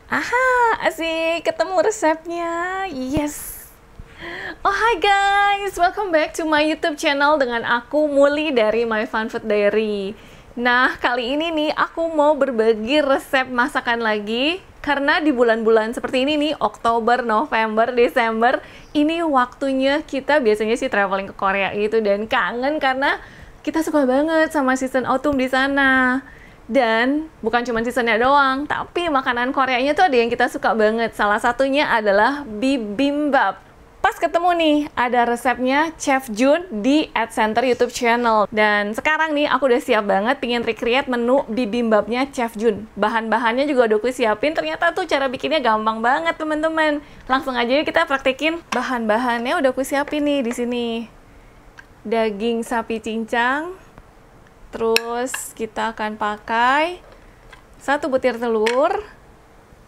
Aha, asik ketemu resepnya. Yes. Oh hi guys, welcome back to my YouTube channel dengan aku Muli dari My Fun Food Diary. Nah, kali ini nih aku mau berbagi resep masakan lagi karena di bulan-bulan seperti ini nih, Oktober, November, Desember, ini waktunya kita biasanya sih traveling ke Korea gitu dan kangen karena kita suka banget sama season autumn di sana. Dan bukan cuma seasonnya doang, tapi makanan Koreanya tuh ada yang kita suka banget. Salah satunya adalah bibimbap. Pas ketemu nih, ada resepnya Chef Jun di @center YouTube channel. Dan sekarang nih, aku udah siap banget pingin recreate menu bibimbapnya Chef Jun. Bahan-bahannya juga udah aku siapin, ternyata tuh cara bikinnya gampang banget teman-teman. Langsung aja yuk kita praktekin. Bahan-bahannya udah aku siapin nih di sini. Daging sapi cincang. Terus kita akan pakai 1 butir telur.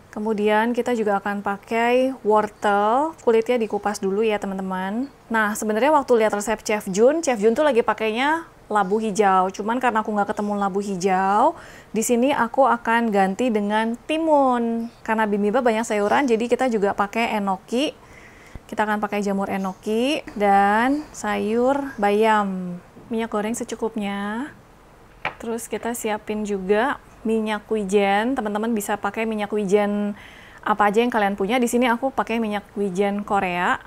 Kemudian kita juga akan pakai wortel, kulitnya dikupas dulu ya teman-teman. Nah sebenarnya waktu lihat resep Chef Jun tuh lagi pakainya labu hijau. Cuman karena aku nggak ketemu labu hijau, di sini aku akan ganti dengan timun. Karena bibimbap banyak sayuran, jadi kita juga pakai enoki. Kita akan pakai jamur enoki dan sayur bayam. Minyak goreng secukupnya. Terus kita siapin juga minyak wijen. Teman-teman bisa pakai minyak wijen apa aja yang kalian punya. Di sini aku pakai minyak wijen Korea.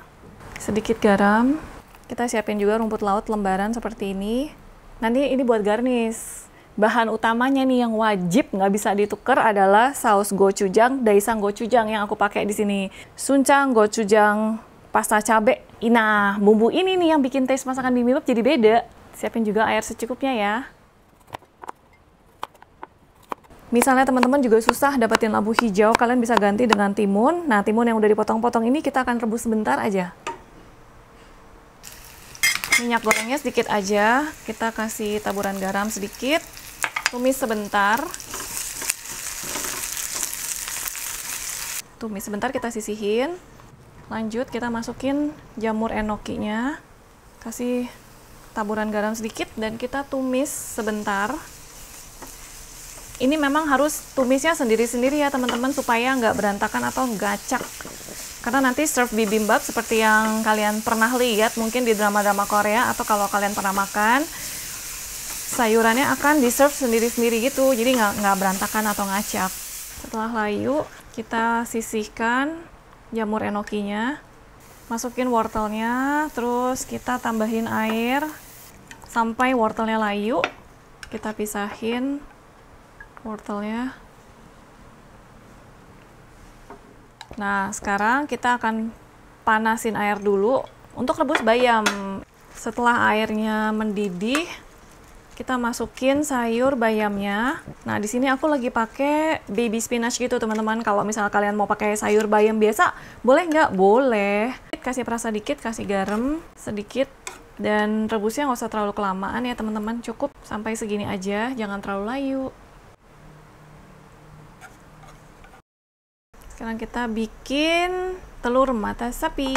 Sedikit garam. Kita siapin juga rumput laut lembaran seperti ini. Nanti ini buat garnish. Bahan utamanya nih yang wajib nggak bisa ditukar adalah saus gochujang, daesang gochujang yang aku pakai di sini. Sunjang gochujang pasta cabe. Nah, bumbu ini nih yang bikin taste masakan bibimbap jadi beda. Siapin juga air secukupnya ya. Misalnya teman-teman juga susah dapetin labu hijau, kalian bisa ganti dengan timun. Nah, timun yang udah dipotong-potong ini kita akan rebus sebentar aja. Minyak gorengnya sedikit aja, kita kasih taburan garam sedikit, tumis sebentar. Tumis sebentar, kita sisihin. Lanjut, kita masukin jamur enokinya, kasih taburan garam sedikit, dan kita tumis sebentar. Ini memang harus tumisnya sendiri-sendiri ya teman-teman supaya nggak berantakan atau gacak. Karena nanti serve bibimbap seperti yang kalian pernah lihat mungkin di drama-drama Korea atau kalau kalian pernah makan, sayurannya akan di-serve sendiri-sendiri gitu, jadi nggak berantakan atau ngacak. Setelah layu, kita sisihkan jamur enokinya, masukin wortelnya, terus kita tambahin air sampai wortelnya layu. Kita pisahin wortelnya. Nah, sekarang kita akan panasin air dulu untuk rebus bayam. Setelah airnya mendidih, kita masukin sayur bayamnya. Nah, di sini aku lagi pakai baby spinach gitu, teman-teman. Kalau misal kalian mau pakai sayur bayam biasa, boleh nggak? Boleh. Kasih perasa dikit, kasih garam sedikit. Dan rebusnya nggak usah terlalu kelamaan ya, teman-teman. Cukup sampai segini aja, jangan terlalu layu. Sekarang kita bikin telur mata sapi.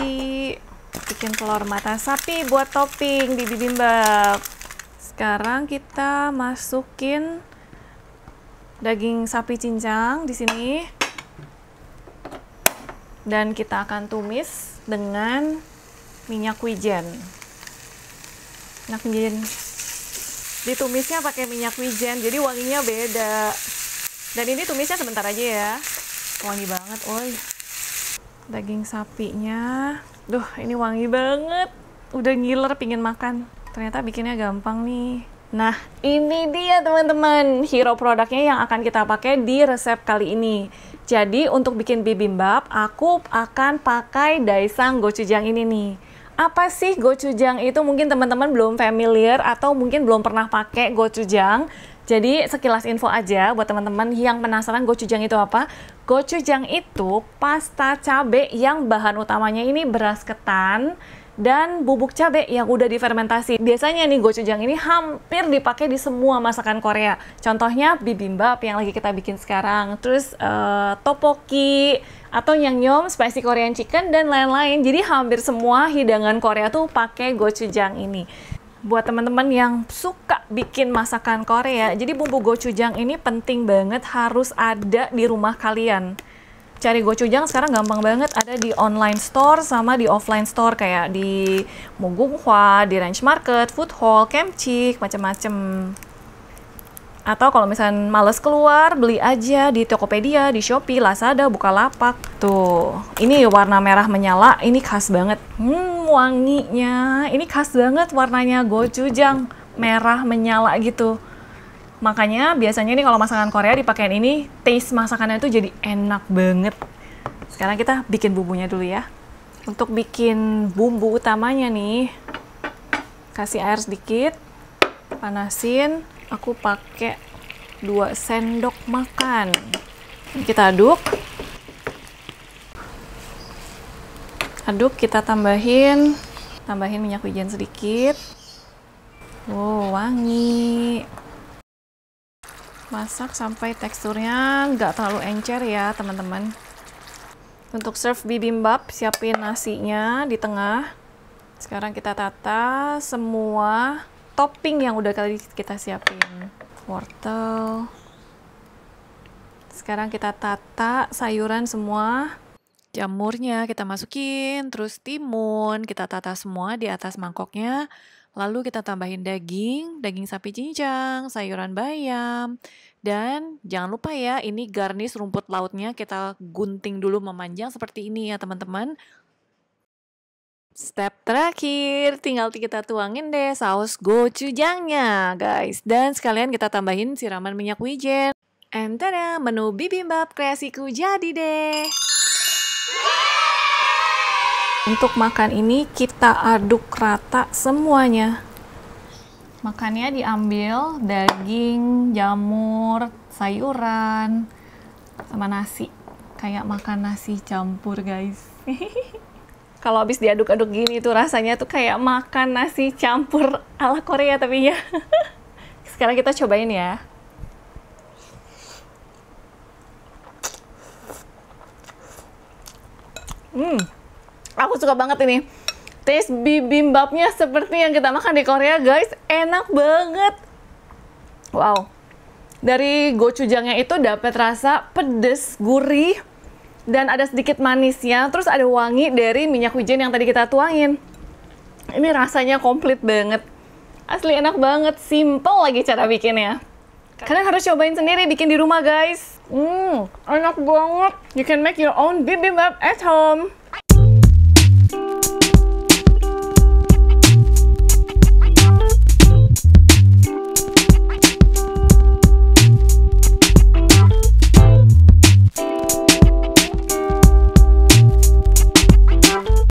Bikin telur mata sapi buat topping di bibimbap. Sekarang kita masukin daging sapi cincang di sini. Dan kita akan tumis dengan minyak wijen. Minyak wijen. Ditumisnya pakai minyak wijen, jadi wanginya beda. Dan ini tumisnya sebentar aja ya. Wangi banget, oi. Daging sapinya, duh ini wangi banget. Udah ngiler pingin makan. Ternyata bikinnya gampang nih. Nah, ini dia teman-teman, hero produknya yang akan kita pakai di resep kali ini. Jadi untuk bikin bibimbap, aku akan pakai daesang gochujang ini nih. Apa sih gochujang itu? Mungkin teman-teman belum familiar atau mungkin belum pernah pakai gochujang. Jadi sekilas info aja buat teman-teman yang penasaran gochujang itu apa. Gochujang itu pasta cabe yang bahan utamanya ini beras ketan dan bubuk cabe yang udah difermentasi. Biasanya nih gochujang ini hampir dipakai di semua masakan Korea. Contohnya bibimbap yang lagi kita bikin sekarang. Terus tteokbokki atau nyangnyom, spicy Korean chicken dan lain-lain. Jadi hampir semua hidangan Korea tuh pakai gochujang ini. buat teman-teman yang suka bikin masakan Korea, jadi bumbu gochujang ini penting banget, harus ada di rumah kalian. cari gochujang sekarang gampang banget, ada di online store sama di offline store kayak di Mugunghwa, di Ranch Market, Food Hall, Kemchik, macam-macam. Atau kalau misalnya males keluar, beli aja di Tokopedia, di Shopee, Lazada, Bukalapak. Tuh, ini warna merah menyala, ini khas banget. Wanginya, ini khas banget warnanya gochujang, merah menyala gitu. Makanya biasanya nih kalau masakan Korea dipakein ini, taste masakannya tuh jadi enak banget. Sekarang kita bikin bumbunya dulu ya. Untuk bikin bumbu utamanya nih, kasih air sedikit, panasin. Aku pakai 2 sendok makan. Kita aduk. Aduk, kita tambahin minyak wijen sedikit. Wow, wangi. Masak sampai teksturnya nggak terlalu encer ya, teman-teman. Untuk serve bibimbap, siapin nasinya di tengah. Sekarang kita tata semua topping yang udah tadi kita siapin. Wortel. Sekarang kita tata sayuran semua. Jamurnya kita masukin, terus timun kita tata semua di atas mangkoknya. Lalu kita tambahin daging sapi cincang, sayuran bayam. Dan jangan lupa ya, ini garnish rumput lautnya kita gunting dulu memanjang seperti ini ya teman-teman. Step terakhir, tinggal kita tuangin deh saus gochujangnya, guys. Dan sekalian kita tambahin siraman minyak wijen. And tada, menu bibimbap kreasiku jadi deh. Untuk makan ini kita aduk rata semuanya. Makannya diambil daging, jamur, sayuran, sama nasi. Kayak makan nasi campur, guys. Kalau habis diaduk-aduk gini tuh rasanya tuh kayak makan nasi campur ala Korea tapi ya. Sekarang kita cobain ya. Aku suka banget ini. Taste bibimbapnya seperti yang kita makan di Korea, guys. Enak banget. Wow. Dari gochujangnya itu dapat rasa pedes, gurih, dan ada sedikit manisnya, terus ada wangi dari minyak wijen yang tadi kita tuangin. Ini rasanya komplit banget. Asli enak banget, simple lagi cara bikinnya. Kalian harus cobain sendiri, bikin di rumah guys. Enak banget. You can make your own bibimbap at home.